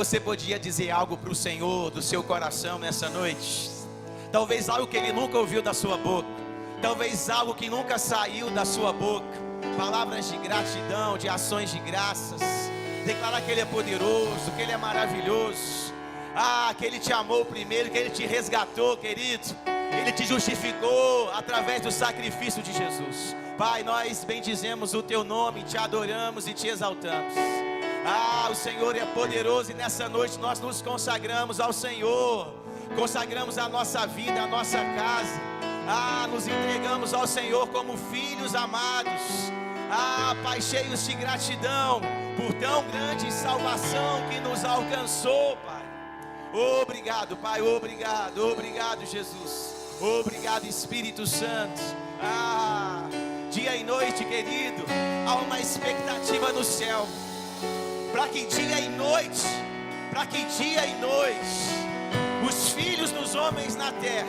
Você podia dizer algo para o Senhor do seu coração nessa noite? Talvez algo que Ele nunca ouviu da sua boca, talvez algo que nunca saiu da sua boca. Palavras de gratidão, de ações de graças. Declarar que Ele é poderoso, que Ele é maravilhoso. Que Ele te amou primeiro, que Ele te resgatou, querido. Ele te justificou através do sacrifício de Jesus. Pai, nós bendizemos o Teu nome, te adoramos e te exaltamos. O Senhor é poderoso e nessa noite nós nos consagramos ao Senhor. Consagramos a nossa vida, a nossa casa. Nos entregamos ao Senhor como filhos amados. Pai, cheios de gratidão por tão grande salvação que nos alcançou, Pai. Obrigado, Pai, obrigado, obrigado, Jesus. Obrigado, Espírito Santo. Dia e noite, querido, há uma expectativa no céu. Para que dia e noite, os filhos dos homens na terra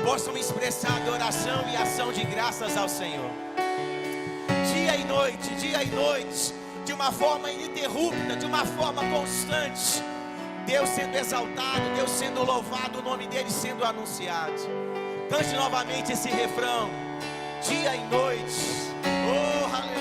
possam expressar adoração e ação de graças ao Senhor. Dia e noite, de uma forma ininterrupta, de uma forma constante. Deus sendo exaltado, Deus sendo louvado, o nome dele sendo anunciado. Cante novamente esse refrão. Dia e noite. Oh, aleluia.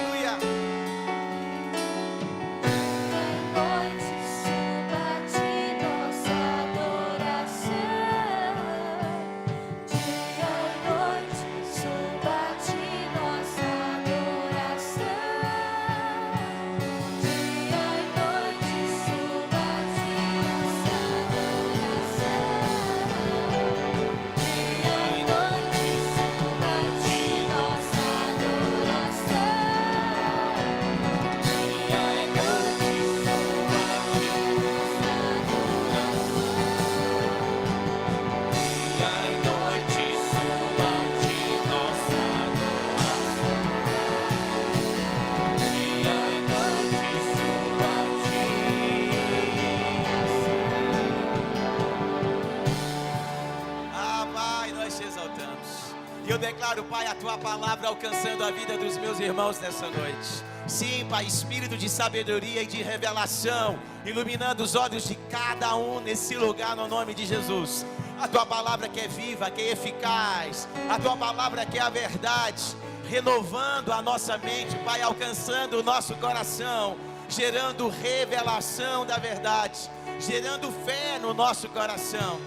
Eu declaro, Pai, a Tua palavra alcançando a vida dos meus irmãos nessa noite. Sim, Pai, espírito de sabedoria e de revelação, iluminando os olhos de cada um nesse lugar no nome de Jesus. A Tua palavra que é viva, que é eficaz, a Tua palavra que é a verdade, renovando a nossa mente, Pai, alcançando o nosso coração, gerando revelação da verdade, gerando fé no nosso coração,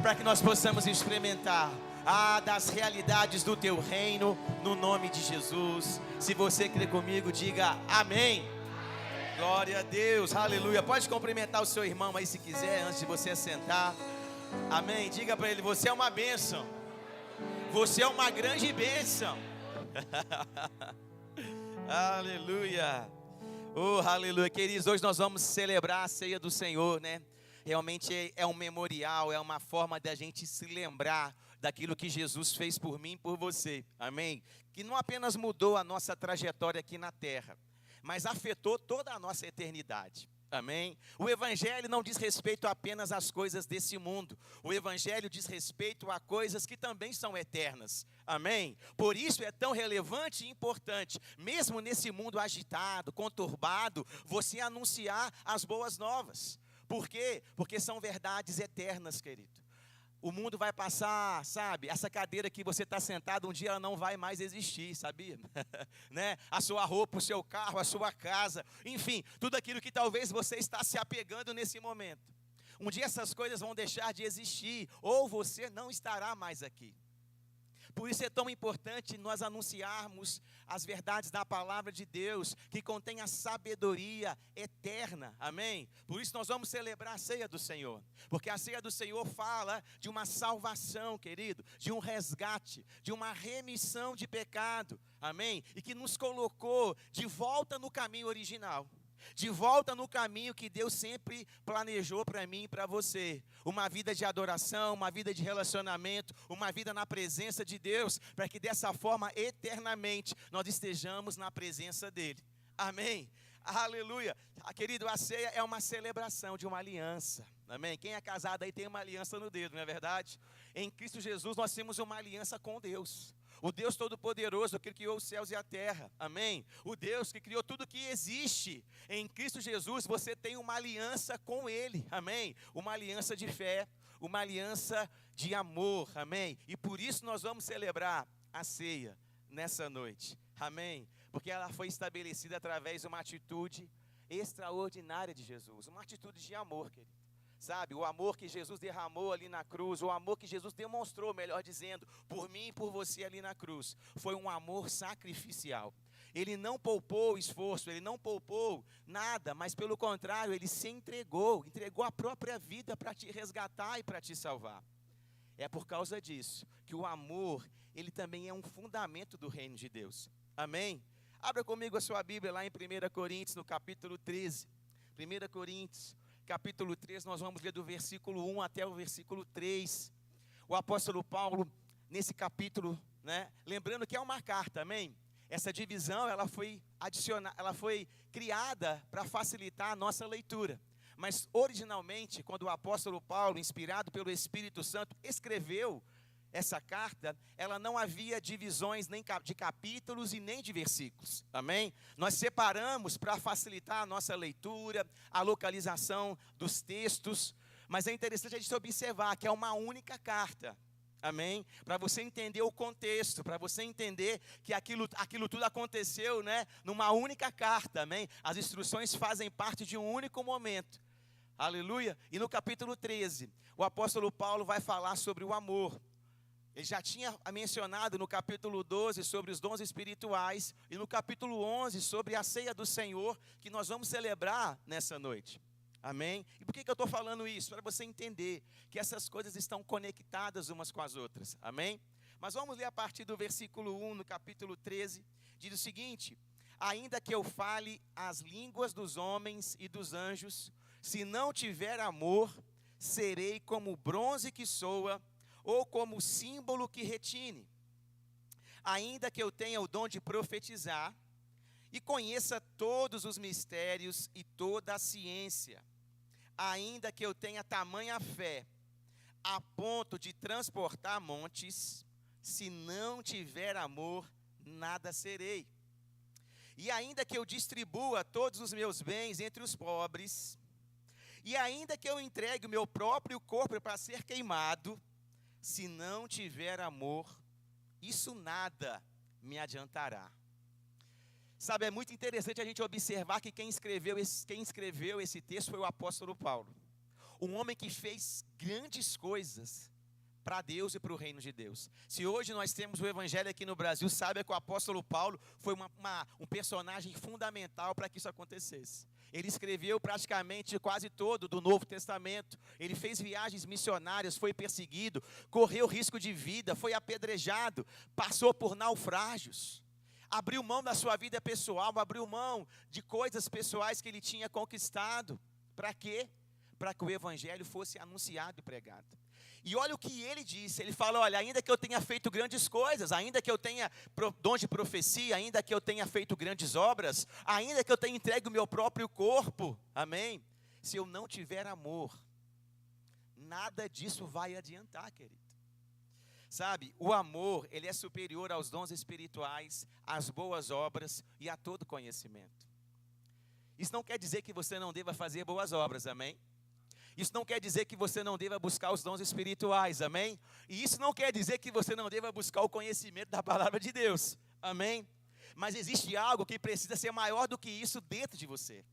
para que nós possamos experimentar das realidades do Teu reino, no nome de Jesus. Se você crê comigo, diga amém. Glória a Deus, aleluia. Pode cumprimentar o seu irmão aí se quiser, antes de você sentar. Amém, diga para ele, você é uma bênção. Você é uma grande bênção. Aleluia. Oh, aleluia, queridos, hoje nós vamos celebrar a ceia do Senhor, né? Realmente é um memorial, é uma forma da gente se lembrar daquilo que Jesus fez por mim e por você, amém? Que não apenas mudou a nossa trajetória aqui na terra, mas afetou toda a nossa eternidade, amém? O Evangelho não diz respeito apenas às coisas desse mundo, o Evangelho diz respeito a coisas que também são eternas, amém? Por isso é tão relevante e importante, mesmo nesse mundo agitado, conturbado, você anunciar as boas novas. Por quê? Porque são verdades eternas, querido. O mundo vai passar, sabe? Essa cadeira que você está sentado, um dia ela não vai mais existir, sabia? Né? A sua roupa, o seu carro, a sua casa, enfim, tudo aquilo que talvez você está se apegando nesse momento. Um dia essas coisas vão deixar de existir, ou você não estará mais aqui. Por isso é tão importante nós anunciarmos as verdades da palavra de Deus, que contém a sabedoria eterna, amém? Por isso nós vamos celebrar a ceia do Senhor, porque a ceia do Senhor fala de uma salvação, querido, de um resgate, de uma remissão de pecado, amém? E que nos colocou de volta no caminho original. De volta no caminho que Deus sempre planejou para mim e para você. Uma vida de adoração, uma vida de relacionamento, uma vida na presença de Deus, para que dessa forma, eternamente, nós estejamos na presença dEle. Amém? Aleluia. Querido, a ceia é uma celebração de uma aliança. Amém? Quem é casado aí tem uma aliança no dedo, não é verdade? Em Cristo Jesus nós temos uma aliança com Deus. O Deus Todo-Poderoso, que criou os céus e a terra, amém? O Deus que criou tudo que existe. Em Cristo Jesus, você tem uma aliança com Ele, amém? Uma aliança de fé, uma aliança de amor, amém? E por isso nós vamos celebrar a ceia nessa noite, amém? Porque ela foi estabelecida através de uma atitude extraordinária de Jesus, uma atitude de amor, querido. Sabe, o amor que Jesus derramou ali na cruz, o amor que Jesus demonstrou, melhor dizendo, por mim e por você ali na cruz, foi um amor sacrificial. Ele não poupou esforço, ele não poupou nada, mas pelo contrário, ele se entregou a própria vida para te resgatar e para te salvar. É por causa disso que o amor, ele também é um fundamento do reino de Deus. Amém? Abra comigo a sua Bíblia lá em 1 Coríntios, no capítulo 13. 1 Coríntios, capítulo 3, nós vamos ler do versículo 1 até o versículo 3. O apóstolo Paulo, nesse capítulo, né, lembrando que é uma carta, amém? Essa divisão, ela foi criada para facilitar a nossa leitura. Mas originalmente, quando o apóstolo Paulo, inspirado pelo Espírito Santo, escreveu essa carta, ela não havia divisões nem de capítulos e nem de versículos, amém? Nós separamos para facilitar a nossa leitura, a localização dos textos, mas é interessante a gente observar que é uma única carta, amém? Para você entender o contexto, para você entender que aquilo tudo aconteceu, né, numa única carta, amém? As instruções fazem parte de um único momento, aleluia? E no capítulo 13, o apóstolo Paulo vai falar sobre o amor. Ele já tinha mencionado no capítulo 12 sobre os dons espirituais e no capítulo 11 sobre a ceia do Senhor, que nós vamos celebrar nessa noite. Amém? E por que eu estou falando isso? Para você entender que essas coisas estão conectadas umas com as outras. Amém? Mas vamos ler a partir do versículo 1, no capítulo 13, diz o seguinte: ainda que eu fale as línguas dos homens e dos anjos, se não tiver amor, serei como bronze que soa, ou como símbolo que retine. Ainda que eu tenha o dom de profetizar, e conheça todos os mistérios e toda a ciência, ainda que eu tenha tamanha fé, a ponto de transportar montes, se não tiver amor, nada serei. E ainda que eu distribua todos os meus bens entre os pobres, e ainda que eu entregue o meu próprio corpo para ser queimado, se não tiver amor, isso nada me adiantará. Sabe, é muito interessante a gente observar que quem escreveu esse texto foi o apóstolo Paulo. Um homem que fez grandes coisas para Deus e para o reino de Deus. Se hoje nós temos o evangelho aqui no Brasil, sabe que o apóstolo Paulo foi um personagem fundamental para que isso acontecesse. Ele escreveu praticamente quase todo do Novo Testamento. Ele fez viagens missionárias, foi perseguido, correu risco de vida, foi apedrejado, passou por naufrágios. Abriu mão da sua vida pessoal, abriu mão de coisas pessoais que ele tinha conquistado. Para quê? Para que o evangelho fosse anunciado e pregado. E olha o que ele disse, ele fala, olha, ainda que eu tenha feito grandes coisas, ainda que eu tenha dom de profecia, ainda que eu tenha feito grandes obras, ainda que eu tenha entregue o meu próprio corpo, amém? Se eu não tiver amor, nada disso vai adiantar, querido. Sabe, o amor, ele é superior aos dons espirituais, às boas obras e a todo conhecimento. Isso não quer dizer que você não deva fazer boas obras, amém? Isso não quer dizer que você não deva buscar os dons espirituais, amém? E isso não quer dizer que você não deva buscar o conhecimento da palavra de Deus, amém? Mas existe algo que precisa ser maior do que isso dentro de você.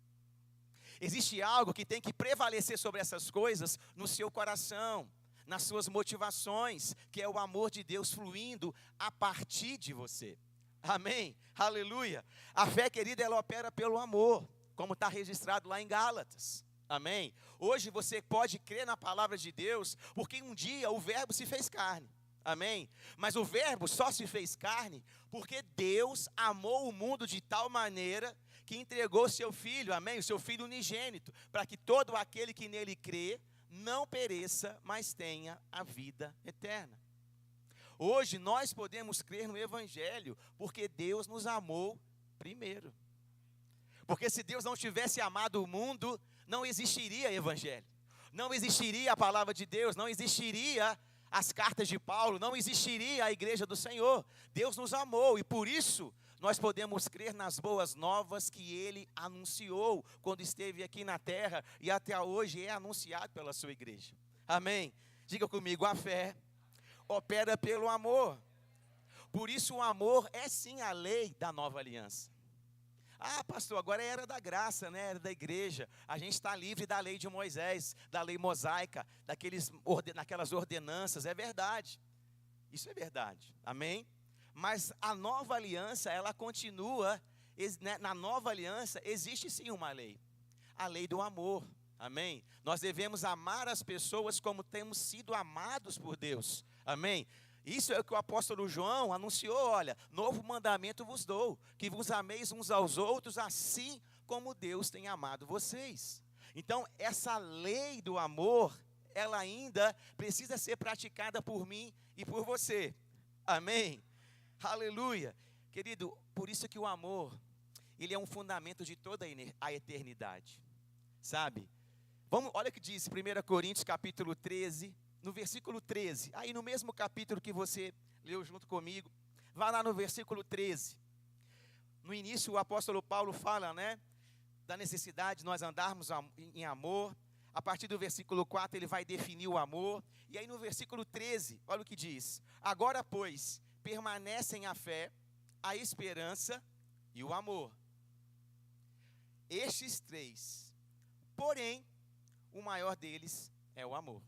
Existe algo que tem que prevalecer sobre essas coisas no seu coração, nas suas motivações, que é o amor de Deus fluindo a partir de você, amém? Aleluia! A fé, querida, ela opera pelo amor, como está registrado lá em Gálatas. Amém? Hoje você pode crer na palavra de Deus, porque um dia o verbo se fez carne. Amém? Mas o verbo só se fez carne porque Deus amou o mundo de tal maneira que entregou seu filho, amém? O seu filho unigênito, para que todo aquele que nele crê não pereça, mas tenha a vida eterna. Hoje nós podemos crer no evangelho porque Deus nos amou primeiro. Porque se Deus não tivesse amado o mundo, não existiria evangelho, não existiria a palavra de Deus, não existiria as cartas de Paulo, não existiria a igreja do Senhor. Deus nos amou e por isso nós podemos crer nas boas novas que Ele anunciou quando esteve aqui na terra e até hoje é anunciado pela sua igreja. Amém? Diga comigo, a fé opera pelo amor. Por isso o amor é sim a lei da nova aliança. Ah, pastor, agora é era da graça, né? Era da igreja. A gente está livre da lei de Moisés, da lei mosaica, daquelas ordenanças. É verdade. Isso é verdade. Amém? Mas a nova aliança, ela continua. Na nova aliança existe sim uma lei. A lei do amor. Amém? Nós devemos amar as pessoas como temos sido amados por Deus. Amém? Isso é o que o apóstolo João anunciou, olha, novo mandamento vos dou, que vos ameis uns aos outros, assim como Deus tem amado vocês. Então, essa lei do amor, ela ainda precisa ser praticada por mim e por você. Amém? Aleluia. Querido, por isso que o amor, ele é um fundamento de toda a eternidade. Sabe? Olha o que diz 1 Coríntios capítulo 13, no versículo 13, aí no mesmo capítulo que você leu junto comigo, vá lá no versículo 13. No início o apóstolo Paulo fala, né, da necessidade de nós andarmos em amor. A partir do versículo 4 ele vai definir o amor. E aí no versículo 13, olha o que diz. Agora, pois, permanecem a fé, a esperança e o amor. Estes três, porém, o maior deles é o amor.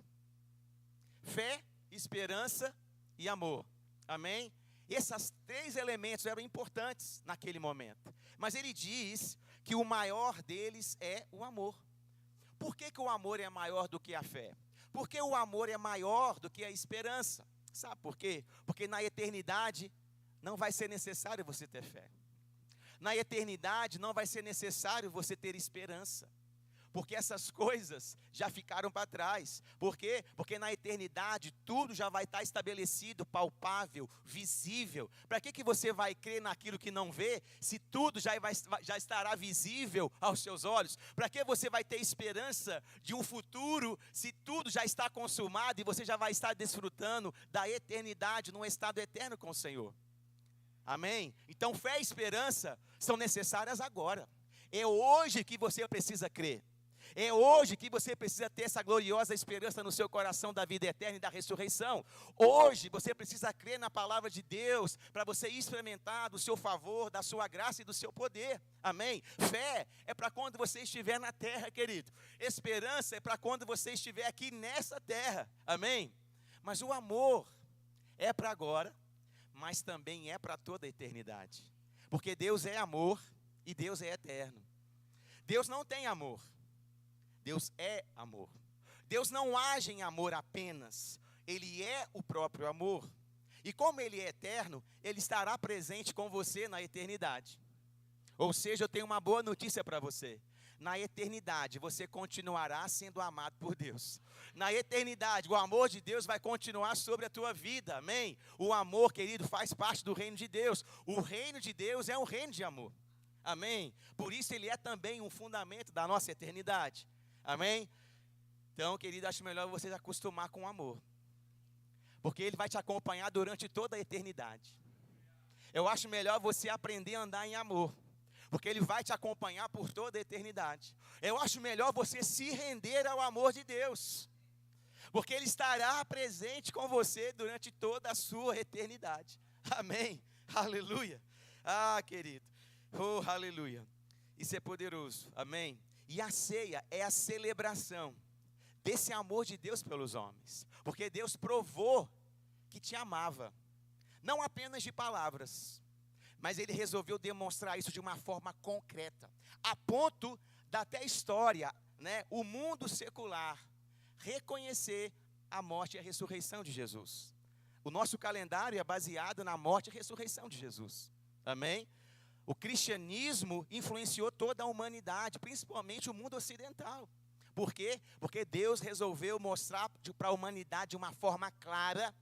Fé, esperança e amor. Amém? Esses três elementos eram importantes naquele momento. Mas ele diz que o maior deles é o amor. Por que o amor é maior do que a fé? Porque o amor é maior do que a esperança. Sabe por quê? Porque na eternidade não vai ser necessário você ter fé. Na eternidade não vai ser necessário você ter esperança. Porque essas coisas já ficaram para trás. Por quê? Porque na eternidade tudo já vai estar estabelecido, palpável, visível. Para que você vai crer naquilo que não vê, se tudo já estará visível aos seus olhos? Para que você vai ter esperança de um futuro, se tudo já está consumado e você já vai estar desfrutando da eternidade, num estado eterno com o Senhor? Amém? Então fé e esperança são necessárias agora. É hoje que você precisa crer. É hoje que você precisa ter essa gloriosa esperança no seu coração da vida eterna e da ressurreição. Hoje você precisa crer na palavra de Deus para você experimentar do seu favor, da sua graça e do seu poder. Amém? Fé é para quando você estiver na terra, querido. Esperança é para quando você estiver aqui nessa terra. Amém? Mas o amor é para agora, mas também é para toda a eternidade. Porque Deus é amor e Deus é eterno. Deus não tem amor. Deus é amor. Deus não age em amor apenas. Ele é o próprio amor. E como Ele é eterno, Ele estará presente com você na eternidade. Ou seja, eu tenho uma boa notícia para você. Na eternidade, você continuará sendo amado por Deus. Na eternidade, o amor de Deus vai continuar sobre a tua vida, amém? O amor, querido, faz parte do reino de Deus. O reino de Deus é um reino de amor, amém? Por isso ele é também um fundamento da nossa eternidade, amém? Então, querido, acho melhor você se acostumar com o amor, porque ele vai te acompanhar durante toda a eternidade. Eu acho melhor você aprender a andar em amor, porque ele vai te acompanhar por toda a eternidade. Eu acho melhor você se render ao amor de Deus, porque ele estará presente com você durante toda a sua eternidade. Amém? Aleluia. Ah, querido. Oh, aleluia. Isso é poderoso. Amém? E a ceia é a celebração desse amor de Deus pelos homens, porque Deus provou que te amava, não apenas de palavras, mas ele resolveu demonstrar isso de uma forma concreta, a ponto da até história, né, o mundo secular, reconhecer a morte e a ressurreição de Jesus. O nosso calendário é baseado na morte e ressurreição de Jesus. Amém? O cristianismo influenciou toda a humanidade, principalmente o mundo ocidental. Por quê? Porque Deus resolveu mostrar para a humanidade de uma forma clara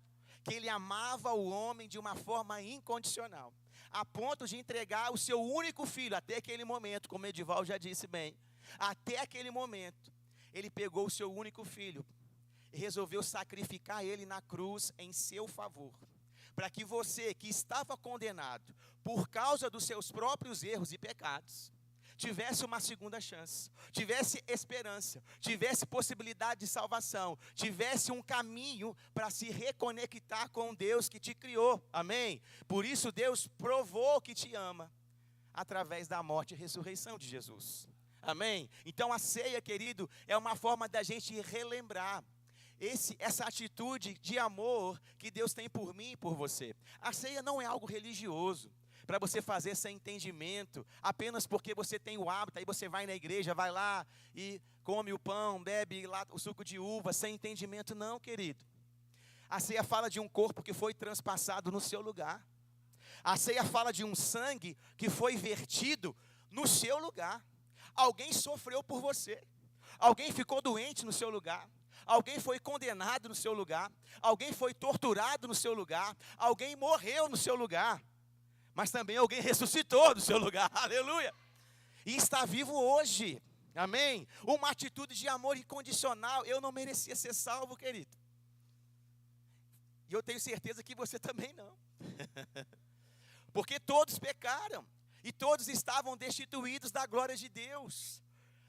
que Ele amava o homem de uma forma incondicional, a ponto de entregar o seu único filho. Até aquele momento, como Edival já disse bem, até aquele momento, Ele pegou o seu único filho e resolveu sacrificar ele na cruz em seu favor, para que você que estava condenado por causa dos seus próprios erros e pecados, tivesse uma segunda chance, tivesse esperança, tivesse possibilidade de salvação, tivesse um caminho para se reconectar com Deus que te criou, amém? Por isso Deus provou que te ama, através da morte e ressurreição de Jesus, amém? Então a ceia, querido, é uma forma da gente relembrar essa atitude de amor que Deus tem por mim e por você. A ceia não é algo religioso, para você fazer sem entendimento, apenas porque você tem o hábito, aí você vai na igreja, vai lá e come o pão, bebe lá o suco de uva, sem entendimento, não, querido. A ceia fala de um corpo que foi transpassado no seu lugar. A ceia fala de um sangue que foi vertido no seu lugar. Alguém sofreu por você, alguém ficou doente no seu lugar, alguém foi condenado no seu lugar, alguém foi torturado no seu lugar, alguém morreu no seu lugar, mas também alguém ressuscitou do seu lugar, aleluia, e está vivo hoje, amém? Uma atitude de amor incondicional. Eu não merecia ser salvo, querido, e eu tenho certeza que você também não, porque todos pecaram, e todos estavam destituídos da glória de Deus,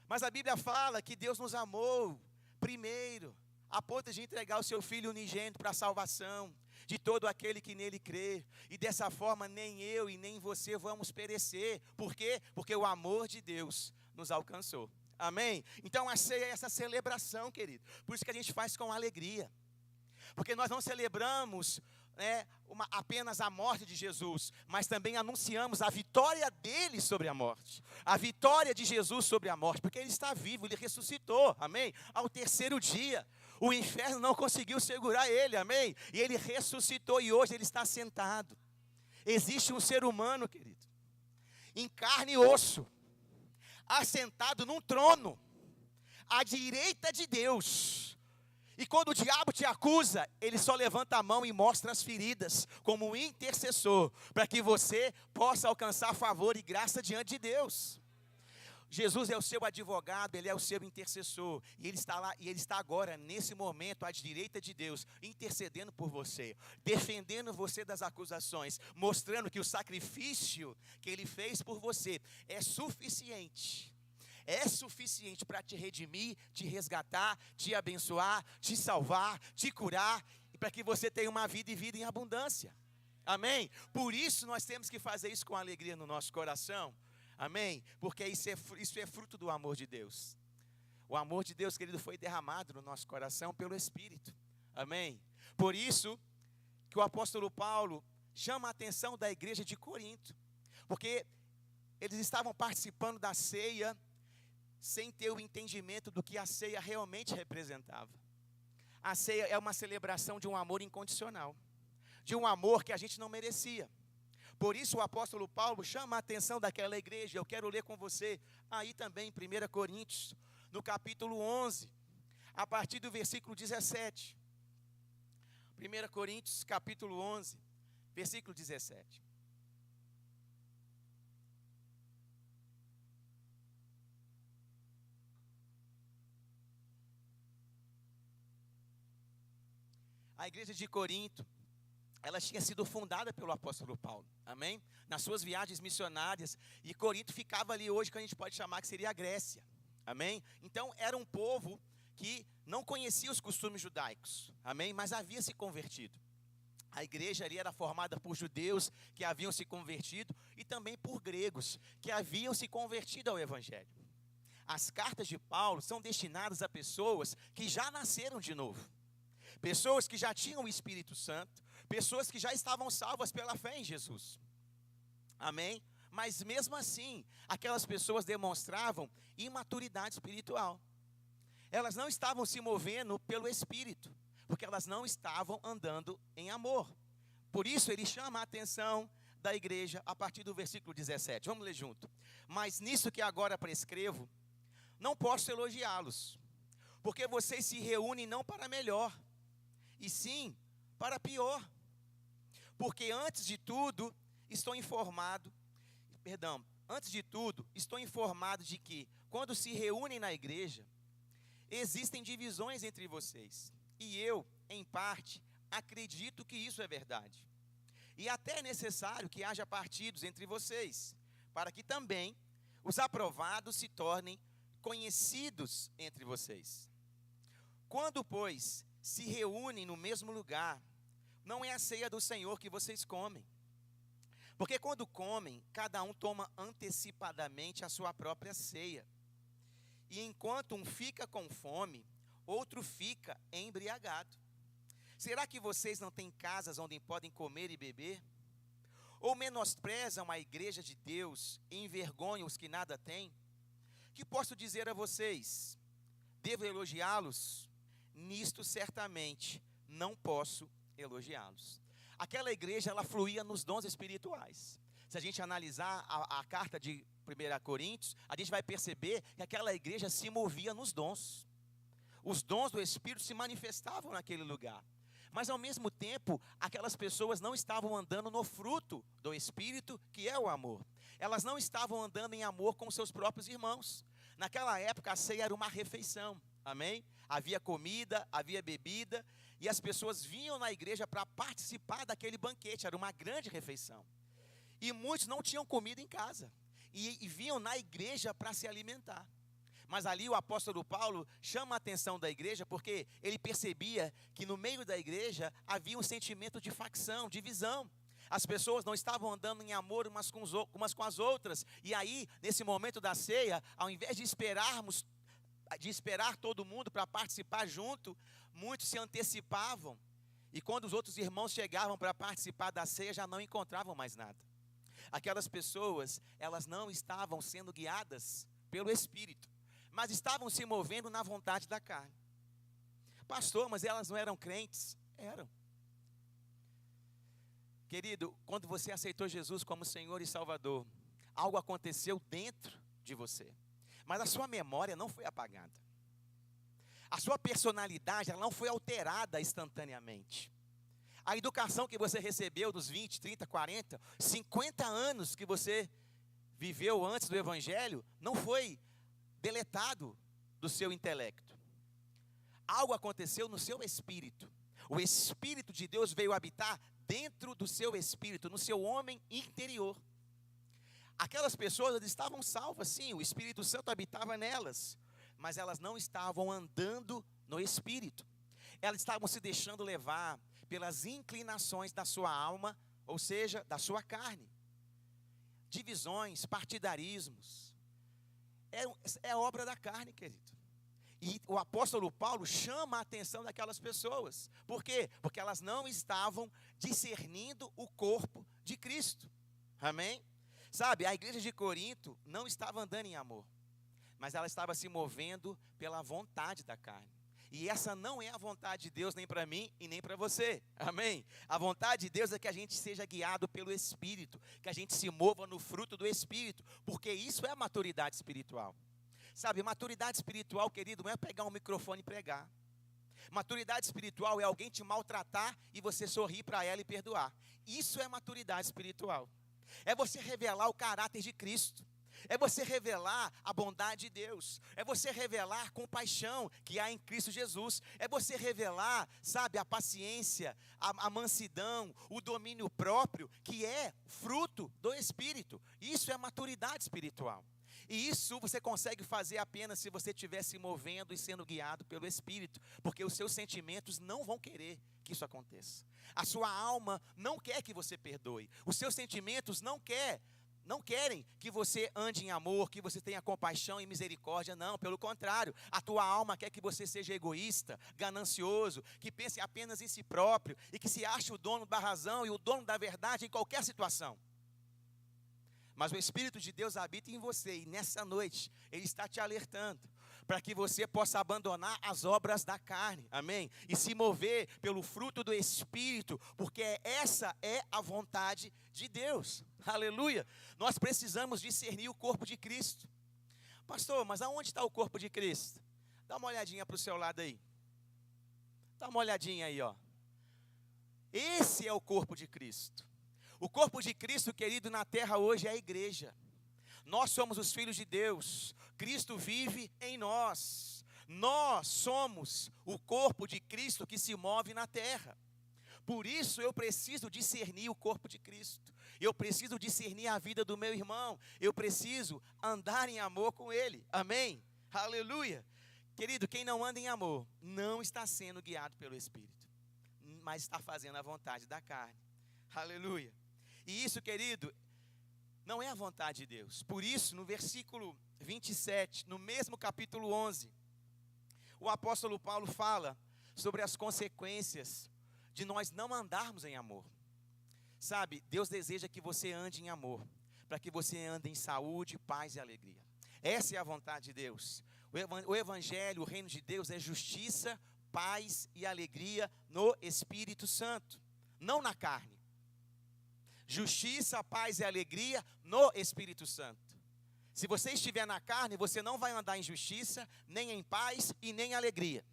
mas a Bíblia fala que Deus nos amou primeiro, a ponto de entregar o seu Filho unigênito para a salvação de todo aquele que nele crê, e dessa forma nem eu e nem você vamos perecer. Por quê? Porque o amor de Deus nos alcançou, amém? Então a ceia é essa celebração, querido, por isso que a gente faz com alegria, porque nós não celebramos apenas a morte de Jesus, mas também anunciamos a vitória dele sobre a morte, a vitória de Jesus sobre a morte, porque ele está vivo, ele ressuscitou, amém? Ao terceiro dia, o inferno não conseguiu segurar ele, amém? E ele ressuscitou e hoje ele está sentado. Existe um ser humano, querido, em carne e osso, assentado num trono, à direita de Deus. E quando o diabo te acusa, ele só levanta a mão e mostra as feridas, como um intercessor, para que você possa alcançar favor e graça diante de Deus. Jesus é o seu advogado, ele é o seu intercessor, e ele está lá, e ele está agora, nesse momento, à direita de Deus, intercedendo por você, defendendo você das acusações, mostrando que o sacrifício que ele fez por você é suficiente para te redimir, te resgatar, te abençoar, te salvar, te curar, e para que você tenha uma vida e vida em abundância, amém? Por isso nós temos que fazer isso com alegria no nosso coração, amém? Porque isso é fruto do amor de Deus. O amor de Deus, querido, foi derramado no nosso coração pelo Espírito, amém? Por isso que o apóstolo Paulo chama a atenção da igreja de Corinto, porque eles estavam participando da ceia sem ter o entendimento do que a ceia realmente representava. A ceia é uma celebração de um amor incondicional, de um amor que a gente não merecia. Por isso o apóstolo Paulo chama a atenção daquela igreja. Eu quero ler com você aí também em 1 Coríntios, no capítulo 11, a partir do versículo 17. 1 Coríntios, capítulo 11, versículo 17. A igreja de Corinto, ela tinha sido fundada pelo apóstolo Paulo, amém? Nas suas viagens missionárias, e Corinto ficava ali hoje, que a gente pode chamar que seria a Grécia, amém? Então era um povo que não conhecia os costumes judaicos, amém? Mas havia se convertido. A igreja ali era formada por judeus que haviam se convertido, e também por gregos que haviam se convertido ao evangelho. As cartas de Paulo são destinadas a pessoas que já nasceram de novo, pessoas que já tinham o Espírito Santo, pessoas que já estavam salvas pela fé em Jesus, amém? Mas mesmo assim, aquelas pessoas demonstravam imaturidade espiritual. Elas não estavam se movendo pelo Espírito, porque elas não estavam andando em amor. Por isso ele chama a atenção da igreja a partir do versículo 17. Vamos ler junto. Mas nisso que agora prescrevo, não posso elogiá-los, porque vocês se reúnem não para melhor, e sim para pior. Porque antes de tudo, estou informado de que, quando se reúnem na igreja, existem divisões entre vocês, e eu, em parte, acredito que isso é verdade. E até é necessário que haja partidos entre vocês, para que também os aprovados se tornem conhecidos entre vocês. Quando, pois, se reúnem no mesmo lugar, não é a ceia do Senhor que vocês comem. Porque quando comem, cada um toma antecipadamente a sua própria ceia. E enquanto um fica com fome, outro fica embriagado. Será que vocês não têm casas onde podem comer e beber? Ou menosprezam a igreja de Deus e envergonham os que nada têm? Que posso dizer a vocês? Devo elogiá-los? Nisto certamente não posso elogiá-los. Aquela igreja, ela fluía nos dons espirituais. Se a gente analisar a carta de 1 Coríntios, a gente vai perceber que aquela igreja se movia nos dons. Os dons do Espírito se manifestavam naquele lugar. Mas ao mesmo tempo, aquelas pessoas não estavam andando no fruto do Espírito, que é o amor. Elas não estavam andando em amor com seus próprios irmãos. Naquela época, a ceia era uma refeição, amém? Havia comida, havia bebida, e as pessoas vinham na igreja para participar daquele banquete, era uma grande refeição. E muitos não tinham comida em casa, e vinham na igreja para se alimentar. Mas ali o apóstolo Paulo chama a atenção da igreja, porque ele percebia que no meio da igreja havia um sentimento de facção, divisão. As pessoas não estavam andando em amor umas com as outras. E aí, nesse momento da ceia, ao invés de esperar todo mundo para participar junto, muitos se antecipavam. E quando os outros irmãos chegavam para participar da ceia, já não encontravam mais nada. Aquelas pessoas, elas não estavam sendo guiadas pelo Espírito, mas estavam se movendo na vontade da carne. Pastor, mas elas não eram crentes? Eram. Querido, quando você aceitou Jesus como Senhor e Salvador, algo aconteceu dentro de você, mas a sua memória não foi apagada. A sua personalidade, ela não foi alterada instantaneamente. A educação que você recebeu dos 20, 30, 40, 50 anos que você viveu antes do Evangelho, não foi deletado do seu intelecto. Algo aconteceu no seu espírito. O Espírito de Deus veio habitar dentro do seu espírito, no seu homem interior. Aquelas pessoas estavam salvas, sim, o Espírito Santo habitava nelas, mas elas não estavam andando no Espírito. Elas estavam se deixando levar pelas inclinações da sua alma, ou seja, da sua carne. Divisões, partidarismos. É obra da carne, querido. E o apóstolo Paulo chama a atenção daquelas pessoas. Por quê? Porque elas não estavam discernindo o corpo de Cristo. Amém? Sabe, a igreja de Corinto não estava andando em amor, mas ela estava se movendo pela vontade da carne. E essa não é a vontade de Deus nem para mim e nem para você. Amém? A vontade de Deus é que a gente seja guiado pelo Espírito, que a gente se mova no fruto do Espírito, porque isso é a maturidade espiritual. Sabe, maturidade espiritual, querido, não é pegar um microfone e pregar. Maturidade espiritual é alguém te maltratar e você sorrir para ela e perdoar. Isso é maturidade espiritual. É você revelar o caráter de Cristo. É você revelar a bondade de Deus. É você revelar a compaixão que há em Cristo Jesus. É você revelar, sabe, a paciência, a mansidão, o domínio próprio, que é fruto do Espírito. Isso é maturidade espiritual. E isso você consegue fazer apenas se você estiver se movendo e sendo guiado pelo Espírito, porque os seus sentimentos não vão querer que isso aconteça. A sua alma não quer que você perdoe. Os seus sentimentos não querem que você ande em amor, que você tenha compaixão e misericórdia, não, pelo contrário. A tua alma quer que você seja egoísta, ganancioso, que pense apenas em si próprio e que se ache o dono da razão e o dono da verdade em qualquer situação. Mas o Espírito de Deus habita em você e nessa noite Ele está te alertando para que você possa abandonar as obras da carne, amém? E se mover pelo fruto do Espírito, porque essa é a vontade de Deus, aleluia. Nós precisamos discernir o corpo de Cristo. Pastor, mas aonde está o corpo de Cristo? Dá uma olhadinha para o seu lado aí. Dá uma olhadinha aí, ó. Esse é o corpo de Cristo. O corpo de Cristo, querido, na terra hoje é a igreja. Nós somos os filhos de Deus. Cristo vive em nós. Nós somos o corpo de Cristo que se move na terra. Por isso eu preciso discernir o corpo de Cristo. Eu preciso discernir a vida do meu irmão. Eu preciso andar em amor com ele. Amém? Aleluia. Querido, quem não anda em amor não está sendo guiado pelo Espírito, mas está fazendo a vontade da carne. Aleluia. E isso, querido, não é a vontade de Deus. Por isso, no versículo 27, no mesmo capítulo 11, o apóstolo Paulo fala sobre as consequências de nós não andarmos em amor. Sabe, Deus deseja que você ande em amor, para que você ande em saúde, paz e alegria. Essa é a vontade de Deus. O evangelho, o reino de Deus é justiça, paz e alegria no Espírito Santo, não na carne. Justiça, paz e alegria no Espírito Santo. Se você estiver na carne, você não vai andar em justiça, nem em paz e nem em alegria.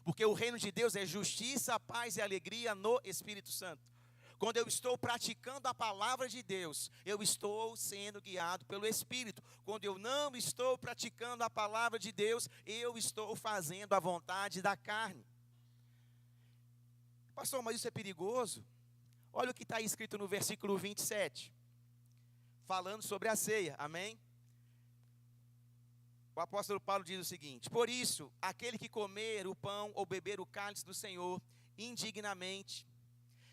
Porque o reino de Deus é justiça, paz e alegria no Espírito Santo. Quando eu estou praticando a palavra de Deus, eu estou sendo guiado pelo Espírito. Quando eu não estou praticando a palavra de Deus, eu estou fazendo a vontade da carne. Pastor, mas isso é perigoso? Olha o que está escrito no versículo 27, falando sobre a ceia, amém? O apóstolo Paulo diz o seguinte: por isso, aquele que comer o pão ou beber o cálice do Senhor indignamente,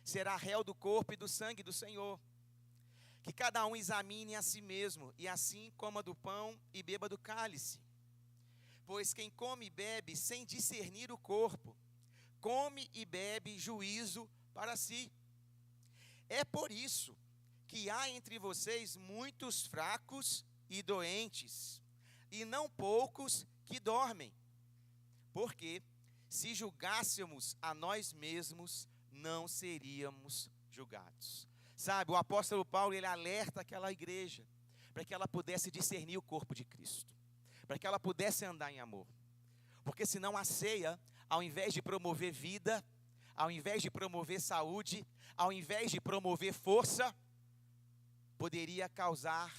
será réu do corpo e do sangue do Senhor. Que cada um examine a si mesmo, e assim coma do pão e beba do cálice. Pois quem come e bebe sem discernir o corpo, come e bebe juízo para si. É por isso que há entre vocês muitos fracos e doentes, e não poucos que dormem. Porque se julgássemos a nós mesmos, não seríamos julgados. Sabe, o apóstolo Paulo, ele alerta aquela igreja, para que ela pudesse discernir o corpo de Cristo, para que ela pudesse andar em amor. Porque senão a ceia, ao invés de promover vida, ao invés de promover saúde, ao invés de promover força, poderia causar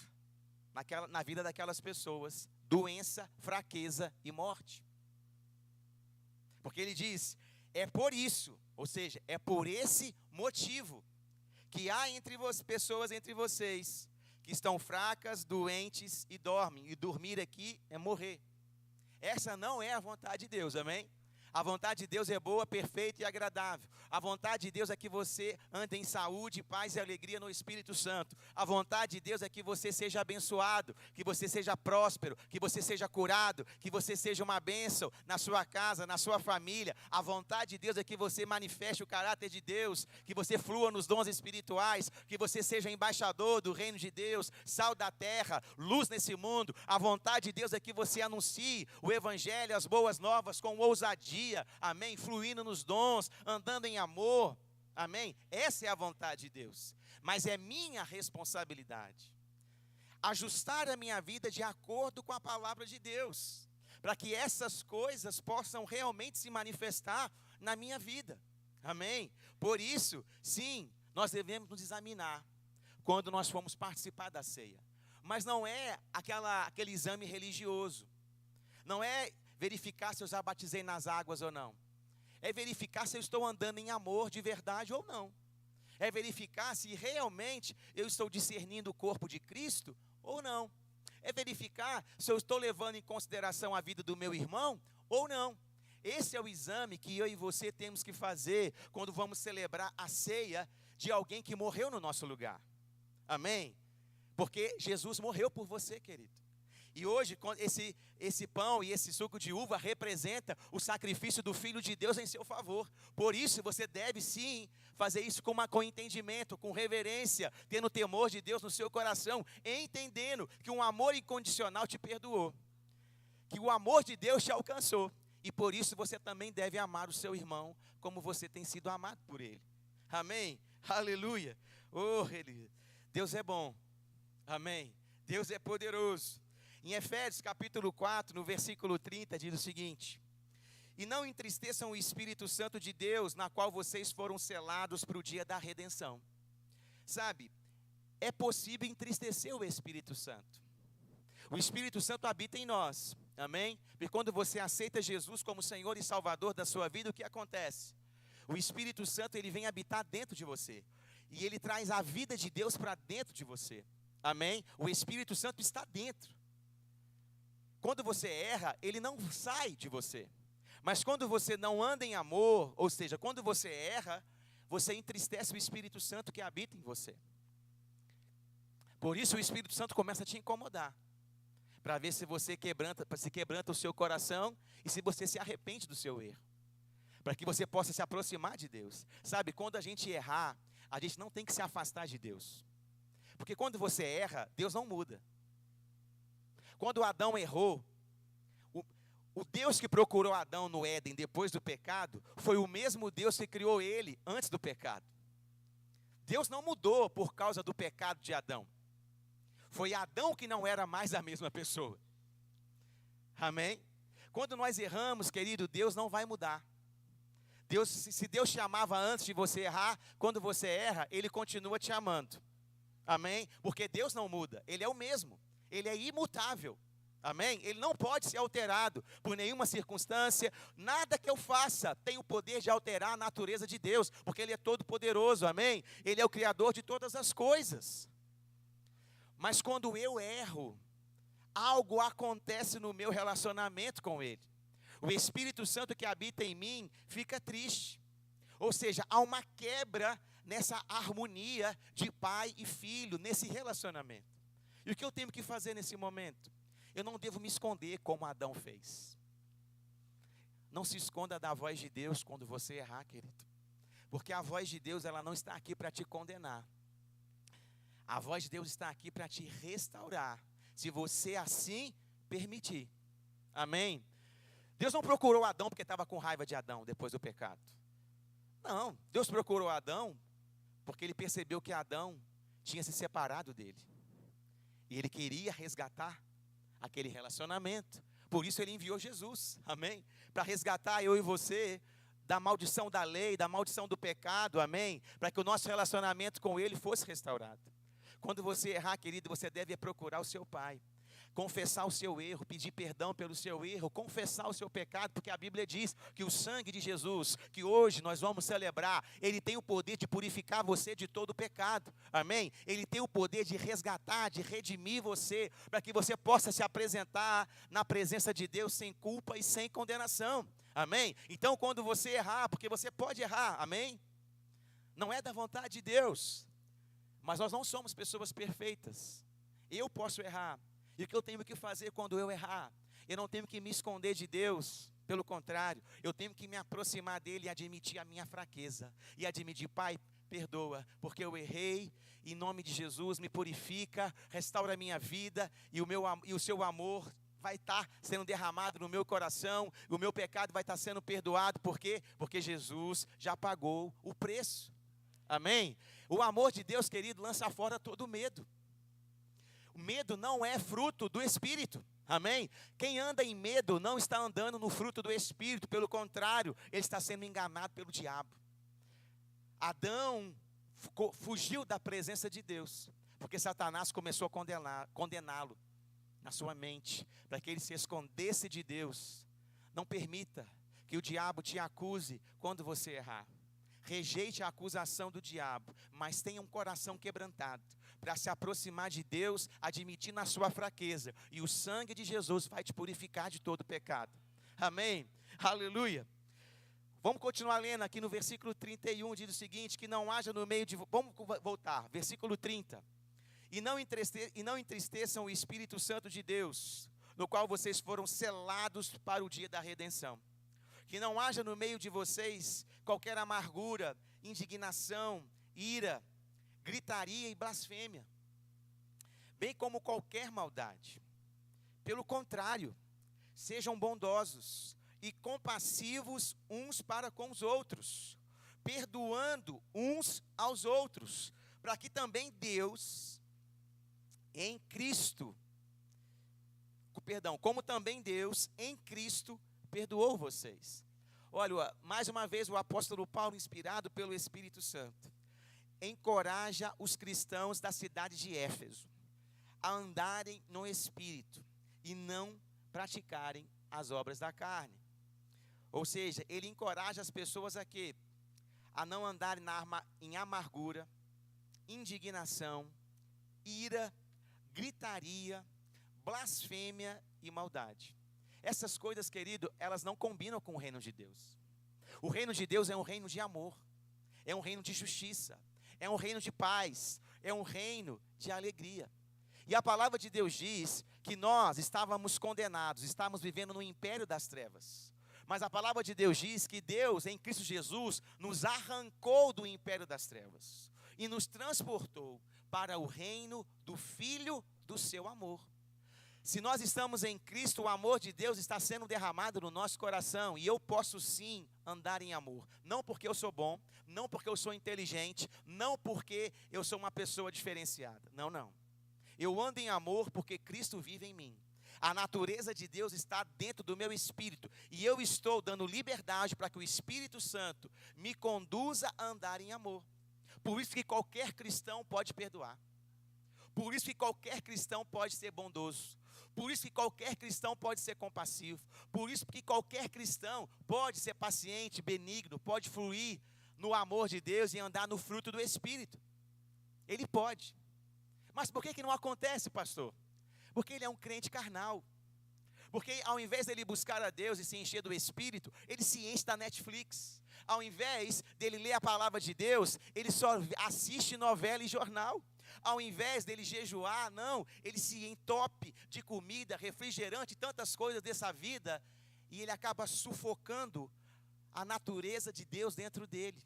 na vida daquelas pessoas doença, fraqueza e morte. Porque ele diz, é por isso, ou seja, é por esse motivo, que há pessoas entre vocês, que estão fracas, doentes e dormem. E dormir aqui é morrer. Essa não é a vontade de Deus, amém? A vontade de Deus é boa, perfeita e agradável. A vontade de Deus é que você ande em saúde, paz e alegria no Espírito Santo. A vontade de Deus é que você seja abençoado, que você seja próspero, que você seja curado, que você seja uma bênção na sua casa, na sua família. A vontade de Deus é que você manifeste o caráter de Deus, que você flua nos dons espirituais, que você seja embaixador do reino de Deus, sal da terra, luz nesse mundo. A vontade de Deus é que você anuncie o evangelho, as boas novas com ousadia. Amém, fluindo nos dons, andando em amor, amém, essa é a vontade de Deus, mas é minha responsabilidade, ajustar a minha vida de acordo com a palavra de Deus, para que essas coisas possam realmente se manifestar na minha vida, amém, por isso, sim, nós devemos nos examinar, quando nós formos participar da ceia, mas não é aquele exame religioso, não é verificar se eu já batizei nas águas ou não. É verificar se eu estou andando em amor de verdade ou não. É verificar se realmente eu estou discernindo o corpo de Cristo ou não. É verificar se eu estou levando em consideração a vida do meu irmão ou não. Esse é o exame que eu e você temos que fazer quando vamos celebrar a ceia de alguém que morreu no nosso lugar. Amém? Porque Jesus morreu por você, querido. E hoje, esse pão e esse suco de uva representa o sacrifício do Filho de Deus em seu favor. Por isso, você deve sim fazer isso com entendimento, com reverência, tendo temor de Deus no seu coração, entendendo que um amor incondicional te perdoou, que o amor de Deus te alcançou. E por isso você também deve amar o seu irmão como você tem sido amado por ele. Amém? Aleluia. Oh, Deus é bom. Amém. Deus é poderoso. Em Efésios capítulo 4, no versículo 30, diz o seguinte: e não entristeçam o Espírito Santo de Deus, na qual vocês foram selados para o dia da redenção. Sabe, é possível entristecer o Espírito Santo. O Espírito Santo habita em nós. Amém? Porque quando você aceita Jesus como Senhor e Salvador da sua vida, o que acontece? O Espírito Santo, ele vem habitar dentro de você. E ele traz a vida de Deus para dentro de você. Amém? O Espírito Santo está dentro. Quando você erra, ele não sai de você. Mas quando você não anda em amor, ou seja, quando você erra, você entristece o Espírito Santo que habita em você. Por isso o Espírito Santo começa a te incomodar. Para ver se você quebranta o seu coração e se você se arrepende do seu erro. Para que você possa se aproximar de Deus. Sabe, quando a gente errar, a gente não tem que se afastar de Deus. Porque quando você erra, Deus não muda. Quando Adão errou, o Deus que procurou Adão no Éden depois do pecado, foi o mesmo Deus que criou ele antes do pecado. Deus não mudou por causa do pecado de Adão. Foi Adão que não era mais a mesma pessoa. Amém? Quando nós erramos, querido, Deus não vai mudar. Se Deus te amava antes de você errar, quando você erra, Ele continua te amando. Amém? Porque Deus não muda, Ele é o mesmo. Ele é imutável. Amém? Ele não pode ser alterado por nenhuma circunstância. Nada que eu faça tem o poder de alterar a natureza de Deus, porque Ele é todo poderoso. Amém? Ele é o Criador de todas as coisas. Mas quando eu erro, algo acontece no meu relacionamento com Ele. O Espírito Santo que habita em mim fica triste. Ou seja, há uma quebra nessa harmonia de pai e filho, nesse relacionamento. E o que eu tenho que fazer nesse momento? Eu não devo me esconder como Adão fez. Não se esconda da voz de Deus quando você errar, querido. Porque a voz de Deus, ela não está aqui para te condenar. A voz de Deus está aqui para te restaurar, se você assim permitir. Amém? Deus não procurou Adão porque estava com raiva de Adão depois do pecado. Não, Deus procurou Adão porque Ele percebeu que Adão tinha se separado dele. E Ele queria resgatar aquele relacionamento. Por isso Ele enviou Jesus, amém? Para resgatar eu e você da maldição da lei, da maldição do pecado, amém? Para que o nosso relacionamento com Ele fosse restaurado. Quando você errar, querido, você deve procurar o seu pai. Confessar o seu erro, pedir perdão pelo seu erro, confessar o seu pecado, porque a Bíblia diz que o sangue de Jesus, que hoje nós vamos celebrar, ele tem o poder de purificar você de todo o pecado, amém? Ele tem o poder de resgatar, de redimir você, para que você possa se apresentar na presença de Deus sem culpa e sem condenação, amém? Então quando você errar, porque você pode errar, amém? Não é da vontade de Deus, mas nós não somos pessoas perfeitas, eu posso errar. E o que eu tenho que fazer quando eu errar? Eu não tenho que me esconder de Deus. Pelo contrário, eu tenho que me aproximar dEle e admitir a minha fraqueza. E admitir, Pai, perdoa, porque eu errei. Em nome de Jesus, me purifica, restaura a minha vida. E o seu amor vai estar sendo derramado no meu coração. O meu pecado vai estar sendo perdoado. Por quê? Porque Jesus já pagou o preço. Amém? O amor de Deus, querido, lança fora todo medo. O medo não é fruto do Espírito, amém? Quem anda em medo não está andando no fruto do Espírito, pelo contrário, ele está sendo enganado pelo diabo. Adão fugiu da presença de Deus, porque Satanás começou a condená-lo na sua mente, para que ele se escondesse de Deus. Não permita que o diabo te acuse quando você errar. Rejeite a acusação do diabo, mas tenha um coração quebrantado, para se aproximar de Deus, admitindo a sua fraqueza, e o sangue de Jesus vai te purificar de todo pecado, amém? Aleluia. Vamos continuar lendo aqui no versículo 31, diz o seguinte, que não haja no meio de... Vamos voltar, versículo 30. E não entristeçam o Espírito Santo de Deus, no qual vocês foram selados para o dia da redenção. Que não haja no meio de vocês qualquer amargura, indignação, ira, gritaria e blasfêmia, bem como qualquer maldade. Pelo contrário, sejam bondosos e compassivos uns para com os outros, perdoando uns aos outros, para que também Deus, em Cristo, como também Deus, em Cristo, perdoou vocês. Olha, mais uma vez o apóstolo Paulo, inspirado pelo Espírito Santo, encoraja os cristãos da cidade de Éfeso a andarem no Espírito e não praticarem as obras da carne. Ou seja, ele encoraja as pessoas a quê? A não andarem em amargura, indignação, ira, gritaria, blasfêmia e maldade. Essas coisas, querido, elas não combinam com o reino de Deus. O reino de Deus é um reino de amor, é um reino de justiça, é um reino de paz, é um reino de alegria. E a palavra de Deus diz que nós estávamos condenados, estávamos vivendo no império das trevas. Mas a palavra de Deus diz que Deus, em Cristo Jesus, nos arrancou do império das trevas e nos transportou para o reino do Filho do seu amor. Se nós estamos em Cristo, o amor de Deus está sendo derramado no nosso coração, e eu posso sim andar em amor. Não porque eu sou bom, não porque eu sou inteligente, não porque eu sou uma pessoa diferenciada. Não, não. Eu ando em amor porque Cristo vive em mim. A natureza de Deus está dentro do meu espírito, e eu estou dando liberdade para que o Espírito Santo me conduza a andar em amor. Por isso que qualquer cristão pode perdoar. Por isso que qualquer cristão pode ser bondoso. Por isso que qualquer cristão pode ser compassivo. Por isso que qualquer cristão pode ser paciente, benigno, pode fluir no amor de Deus e andar no fruto do Espírito. Ele pode. Mas por que não acontece, pastor? Porque ele é um crente carnal. Porque ao invés dele buscar a Deus e se encher do Espírito, ele se enche da Netflix. Ao invés dele ler a palavra de Deus, ele só assiste novela e jornal. Ao invés dele jejuar, não, ele se entope de comida, refrigerante, tantas coisas dessa vida, e ele acaba sufocando a natureza de Deus dentro dele.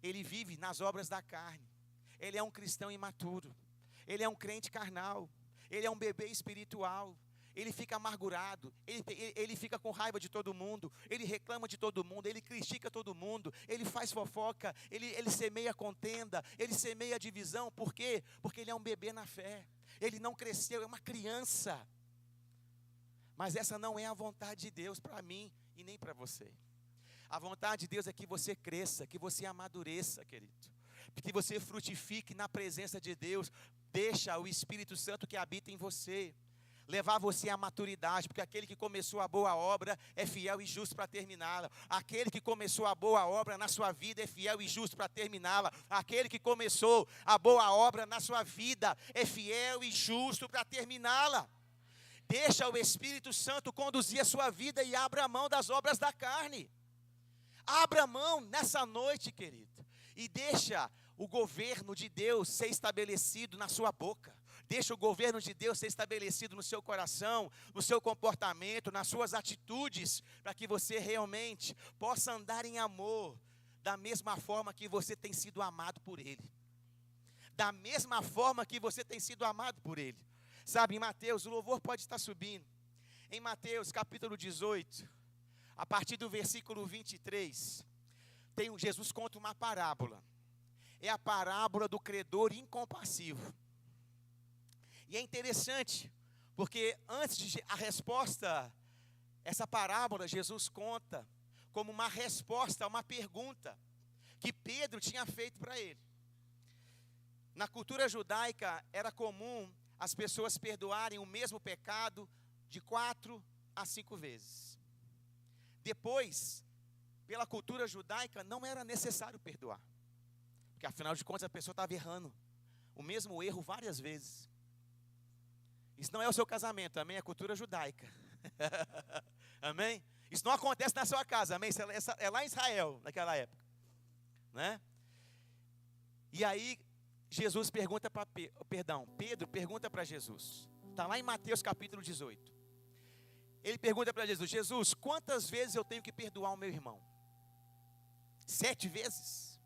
Ele vive nas obras da carne. Ele é um cristão imaturo. Ele é um crente carnal. Ele é um bebê espiritual. Ele fica amargurado, ele fica com raiva de todo mundo, ele reclama de todo mundo, ele critica todo mundo, ele faz fofoca, ele semeia contenda, ele semeia divisão. Por quê? Porque ele é um bebê na fé, ele não cresceu, é uma criança. Mas essa não é a vontade de Deus para mim e nem para você. A vontade de Deus é que você cresça, que você amadureça, querido, que você frutifique na presença de Deus. Deixa o Espírito Santo que habita em você levar você à maturidade, porque aquele que começou a boa obra é fiel e justo para terminá-la. Aquele que começou a boa obra na sua vida é fiel e justo para terminá-la. Aquele que começou a boa obra na sua vida é fiel e justo para terminá-la. Deixa o Espírito Santo conduzir a sua vida e abra mão das obras da carne. Abra mão nessa noite, querido, e deixa o governo de Deus ser estabelecido na sua boca. Deixa o governo de Deus ser estabelecido no seu coração, no seu comportamento, nas suas atitudes, para que você realmente possa andar em amor, da mesma forma que você tem sido amado por Ele. Da mesma forma que você tem sido amado por Ele. Sabe, em Mateus, o louvor pode estar subindo. Em Mateus capítulo 18, a partir do versículo 23, Jesus conta uma parábola. É a parábola do credor incompassivo. E é interessante, porque antes de a resposta, essa parábola Jesus conta como uma resposta a uma pergunta que Pedro tinha feito para ele. Na cultura judaica era comum as pessoas perdoarem o mesmo pecado de 4 a 5 vezes. Depois, pela cultura judaica, não era necessário perdoar, porque afinal de contas a pessoa estava errando o mesmo erro várias vezes. Isso não é o seu casamento, amém? É cultura judaica. Amém? Isso não acontece na sua casa, amém? Isso é lá em Israel, naquela época, né? E aí, Jesus pergunta para Pedro pergunta para Jesus. Está lá em Mateus capítulo 18. Ele pergunta para Jesus: Jesus, quantas vezes eu tenho que perdoar o meu irmão? 7 vezes?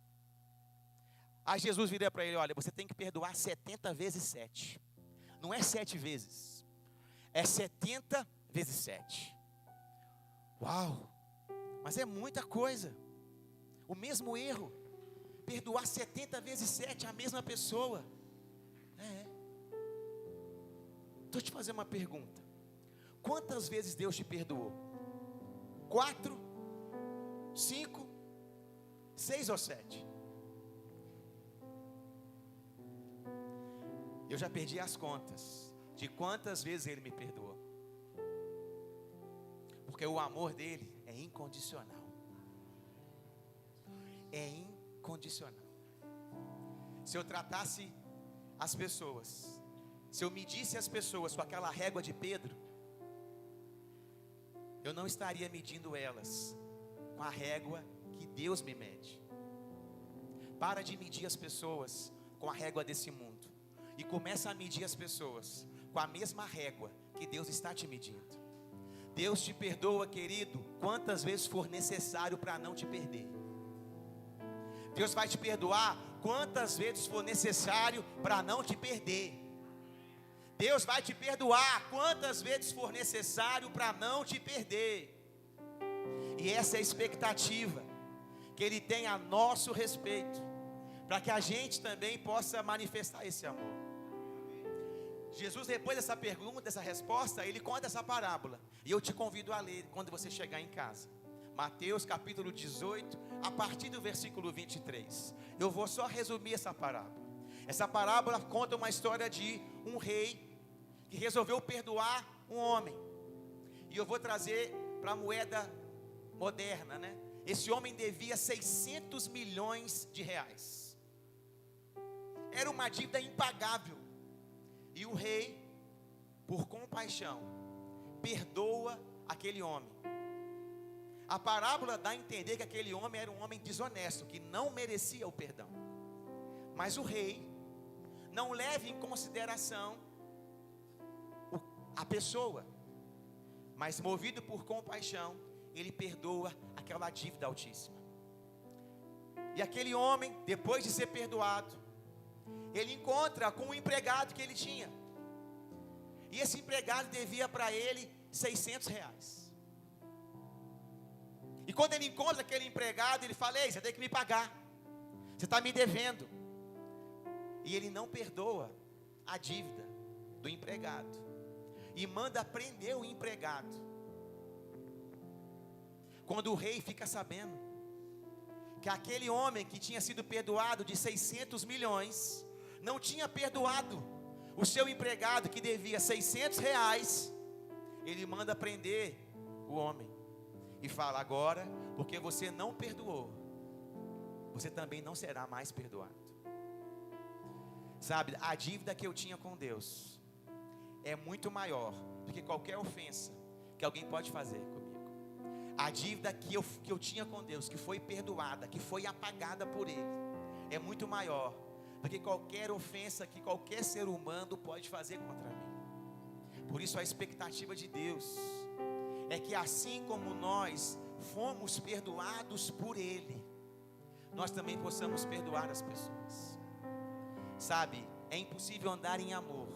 Aí Jesus vira para ele: olha, você tem que perdoar 70 vezes 7. Não é 7 vezes, é 70 vezes 7. Uau, mas é muita coisa. O mesmo erro, perdoar 70 vezes 7 a mesma pessoa. Estou te fazendo uma pergunta: quantas vezes Deus te perdoou? 4, 5, 6 ou 7? Eu já perdi as contas de quantas vezes Ele me perdoou. Porque o amor dele é incondicional. É incondicional. Se eu tratasse as pessoas, se eu medisse as pessoas com aquela régua de Pedro, eu não estaria medindo elas com a régua que Deus me mede. Para de medir as pessoas com a régua desse mundo e começa a medir as pessoas com a mesma régua que Deus está te medindo. Deus te perdoa, querido, quantas vezes for necessário para não te perder. Deus vai te perdoar quantas vezes for necessário para não te perder. Deus vai te perdoar quantas vezes for necessário para não te perder. E essa é a expectativa que Ele tem a nosso respeito, para que a gente também possa manifestar esse amor. Jesus, depois dessa pergunta, dessa resposta, Ele conta essa parábola. E eu te convido a ler quando você chegar em casa. Mateus capítulo 18, a partir do versículo 23. Eu vou só resumir essa parábola. Essa parábola conta uma história de um rei que resolveu perdoar um homem. E eu vou trazer para a moeda moderna, né? Esse homem devia 600 milhões de reais. Era uma dívida impagável. E o rei, por compaixão, perdoa aquele homem. A parábola dá a entender que aquele homem era um homem desonesto, que não merecia o perdão. Mas o rei não leva em consideração a pessoa, mas movido por compaixão, ele perdoa aquela dívida altíssima. E aquele homem, depois de ser perdoado, ele encontra com um empregado que ele tinha. E esse empregado devia para ele 600 reais. E quando ele encontra aquele empregado, ele fala: ei, você tem que me pagar, você está me devendo. E ele não perdoa a dívida do empregado e manda prender o empregado. Quando o rei fica sabendo que aquele homem que tinha sido perdoado de 600 milhões não tinha perdoado o seu empregado que devia 600 reais, ele manda prender o homem e fala: agora, porque você não perdoou, você também não será mais perdoado. Sabe, a dívida que eu tinha com Deus é muito maior do que qualquer ofensa que alguém pode fazer comigo. A dívida que eu tinha com Deus, que foi perdoada, que foi apagada por Ele, é muito maior do que qualquer ofensa que qualquer ser humano pode fazer contra mim. Por isso a expectativa de Deus é que assim como nós fomos perdoados por Ele, nós também possamos perdoar as pessoas. Sabe, é impossível andar em amor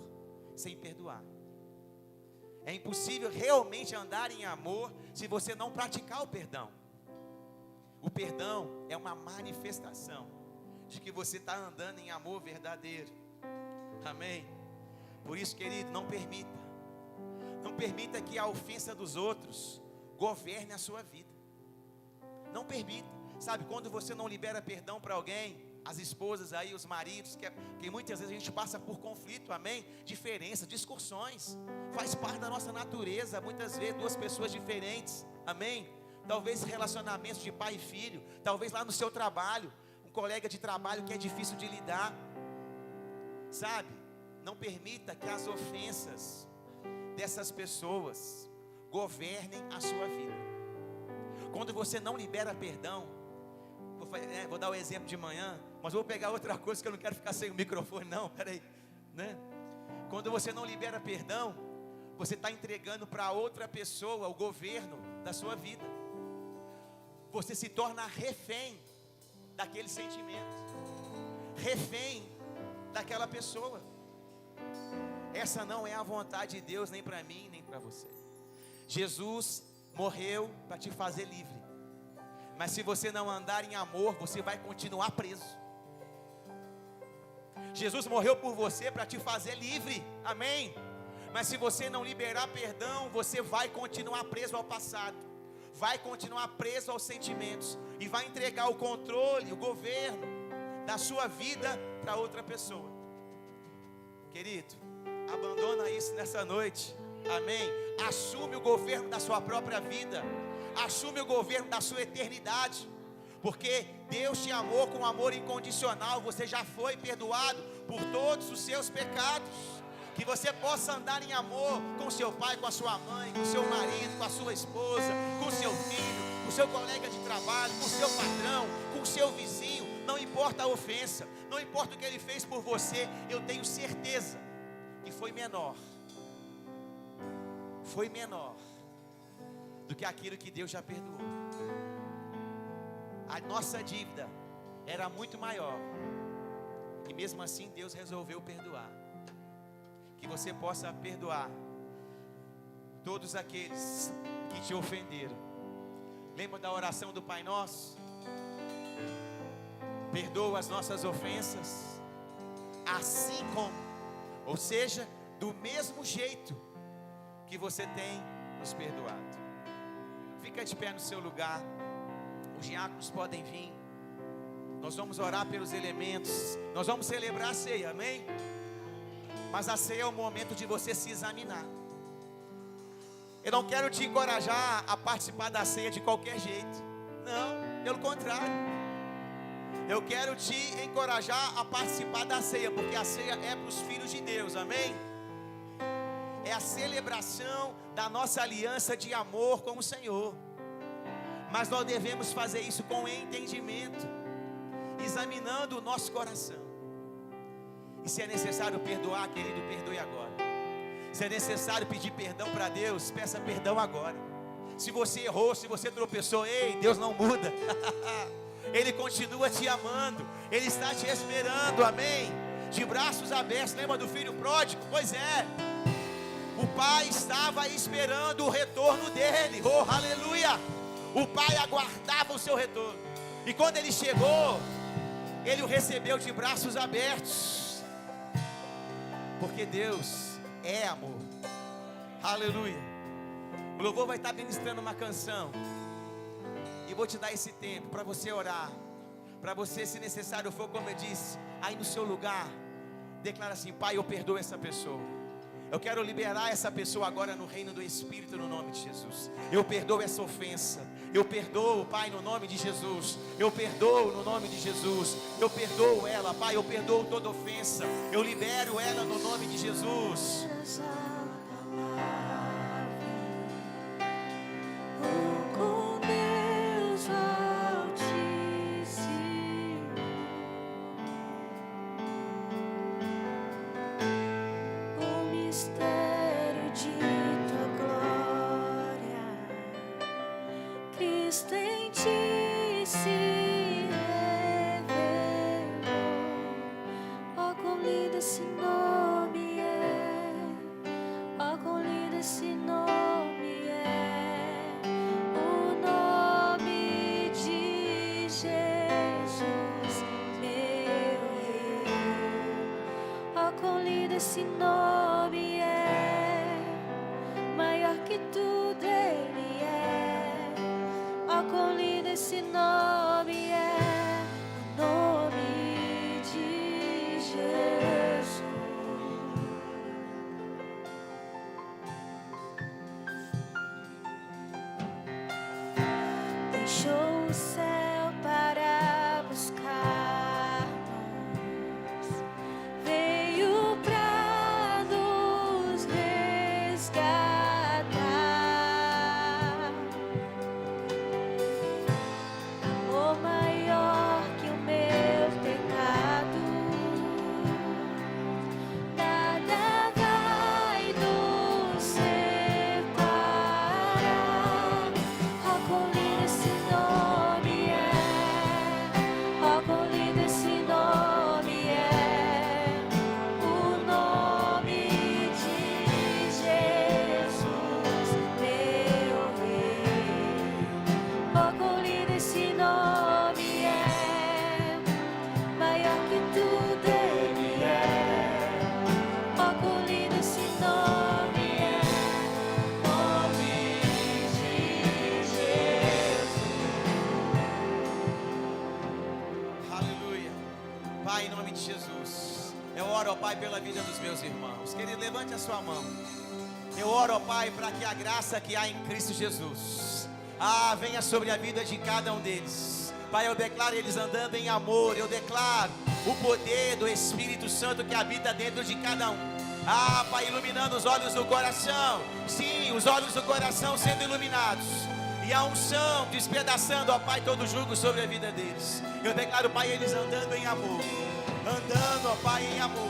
sem perdoar. É impossível realmente andar em amor se você não praticar o perdão. O perdão é uma manifestação de que você está andando em amor verdadeiro. Amém? Por isso, querido, não permita que a ofensa dos outros governe a sua vida. Não permita. Sabe, quando você não libera perdão para alguém, as esposas aí, os maridos, que muitas vezes a gente passa por conflito, amém? Diferenças, discussões, faz parte da nossa natureza. Muitas vezes duas pessoas diferentes, amém? Talvez relacionamentos de pai e filho, talvez lá no seu trabalho, um colega de trabalho que é difícil de lidar. Sabe, não permita que as ofensas dessas pessoas governem a sua vida. Quando você não libera perdão, vou dar o exemplo de manhã, mas vou pegar outra coisa que eu não quero ficar sem o microfone não, peraí, né? Quando você não libera perdão, você está entregando para outra pessoa o governo da sua vida. Você se torna refém daquele sentimento, refém daquela pessoa. Essa não é a vontade de Deus, nem para mim, nem para você. Jesus morreu para te fazer livre. Mas se você não andar em amor, você vai continuar preso. Jesus morreu por você para te fazer livre, amém? Mas se você não liberar perdão, você vai continuar preso ao passado, vai continuar preso aos sentimentos, e vai entregar o controle, o governo da sua vida para outra pessoa. Querido, abandona isso nessa noite, Amém? Assume o governo da sua própria vida. Assume o governo da sua eternidade. Porque Deus te amou com amor incondicional. Você já foi perdoado por todos os seus pecados. Que você possa andar em amor com seu pai, com a sua mãe, com seu marido, com a sua esposa, com seu filho, com seu colega de trabalho, com seu patrão, com seu vizinho. Não importa a ofensa, não importa o que ele fez por você, eu tenho certeza que foi menor do que aquilo que Deus já perdoou. A nossa dívida era muito maior, e mesmo assim Deus resolveu perdoar. Que você possa perdoar todos aqueles que te ofenderam. Lembra da oração do Pai Nosso? Perdoa as nossas ofensas, assim como, ou seja, do mesmo jeito que você tem nos perdoado. Fica de pé no seu lugar. Os diáconos podem vir. Nós vamos orar pelos elementos. Nós vamos celebrar a ceia, amém? Mas a ceia é o momento de você se examinar. Eu não quero te encorajar a participar da ceia de qualquer jeito. Não, pelo contrário. Eu quero te encorajar a participar da ceia, porque a ceia é para os filhos de Deus, amém? É a celebração da nossa aliança de amor com o Senhor. Mas nós devemos fazer isso com entendimento, examinando o nosso coração. E se é necessário perdoar, querido, perdoe agora. Se é necessário pedir perdão para Deus, peça perdão agora. Se você errou, se você tropeçou, ei, Deus não muda. Ele continua te amando, Ele está te esperando, amém? De braços abertos. Lembra do filho pródigo? Pois é, o pai estava esperando o retorno dele, oh aleluia. O pai aguardava o seu retorno, e quando ele chegou, ele o recebeu de braços abertos, porque Deus é amor, aleluia. O louvor vai estar ministrando uma canção, e vou te dar esse tempo para você orar, para você, se necessário for, como eu disse, aí no seu lugar, declara assim: Pai, eu perdoo essa pessoa. Eu quero liberar essa pessoa agora no reino do Espírito, no nome de Jesus. Eu perdoo essa ofensa. Eu perdoo, Pai, no nome de Jesus. Eu perdoo no nome de Jesus. Eu perdoo ela, Pai, eu perdoo toda ofensa. Eu libero ela no nome de Jesus. Esse nome é maior que tudo, Ele é. Ó, quão lindo esse nome é, o nome de Jesus. Deixou o céu para buscar-nos, veio pra nos resgatar. Amor maior que o meu pecado, nada vai nos separar. Ó, quão lindo esse nome é, ó, quão lindo esse nome é, o nome de Jesus, meu Rei. Ó, quão lindo esse nome é, maior que tudo Ele é. Ó, quão lindo esse nome é, nome de Jesus. Aleluia. Pai, em nome de Jesus, eu oro, ó Pai, pela vida dos meus irmãos. Querido, levante a sua mão. Eu oro, ó Pai, para que a graça que há em Cristo Jesus, venha sobre a vida de cada um deles. Pai, eu declaro eles andando em amor. Eu declaro o poder do Espírito Santo que habita dentro de cada um. Pai, iluminando os olhos do coração. Sim, os olhos do coração sendo iluminados. E a unção despedaçando, ó Pai, todo jugo sobre a vida deles. Eu declaro, Pai, eles andando em amor. Andando, ó Pai, em amor.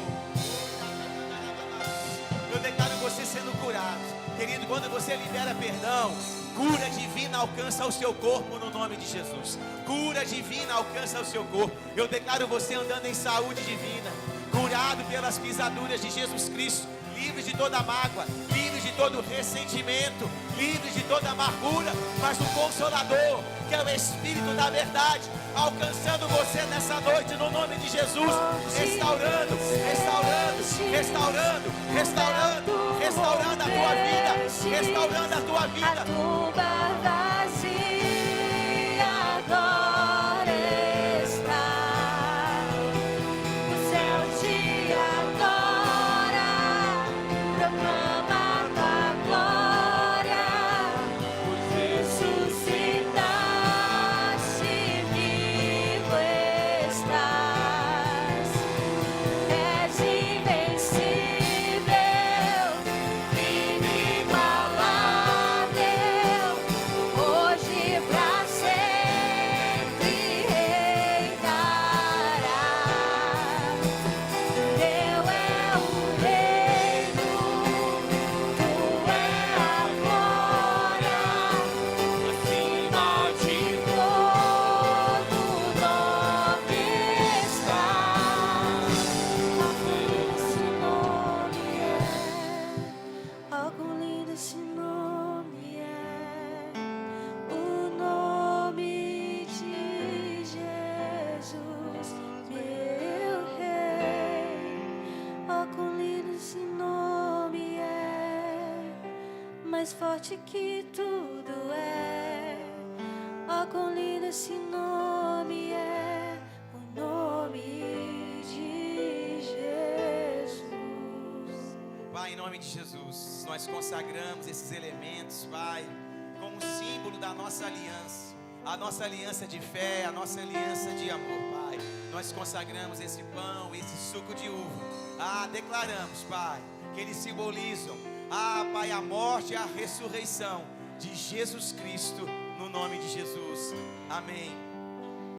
Eu declaro você sendo curado. Querido, quando você libera perdão, cura divina alcança o seu corpo no nome de Jesus. Cura divina alcança o seu corpo. Eu declaro você andando em saúde divina, curado pelas pisaduras de Jesus Cristo, livre de toda mágoa, livre de todo ressentimento, livre de toda amargura, mas o Consolador, que é o Espírito da verdade, alcançando você nessa noite no nome de Jesus, restaurando, restaurando, restaurando, restaurando, restaurando a tua vida, restaurando a tua vida. A tumba vazia agora está, o céu te adora, proclama tua glória, pois ressuscitaste, vivo estás, és invencível, inigualável, hoje pra sempre reinarás. Teu é o reino, tu é a glória, acima de todo nome estás. Esse nome algo lindo, esse nome o nome de Jesus, meu Rei. Algo lindo, esse nome mais forte que tudo é. Algo lindo, esse nome o nome de Jesus. Pai, em nome de Jesus, nós consagramos esses elementos, Pai, como símbolo da nossa aliança. A nossa aliança de fé, a nossa aliança de amor, Pai. Nós consagramos esse pão, esse suco de uva. Declaramos, Pai, que eles simbolizam, Pai, a morte e a ressurreição de Jesus Cristo, no nome de Jesus. Amém.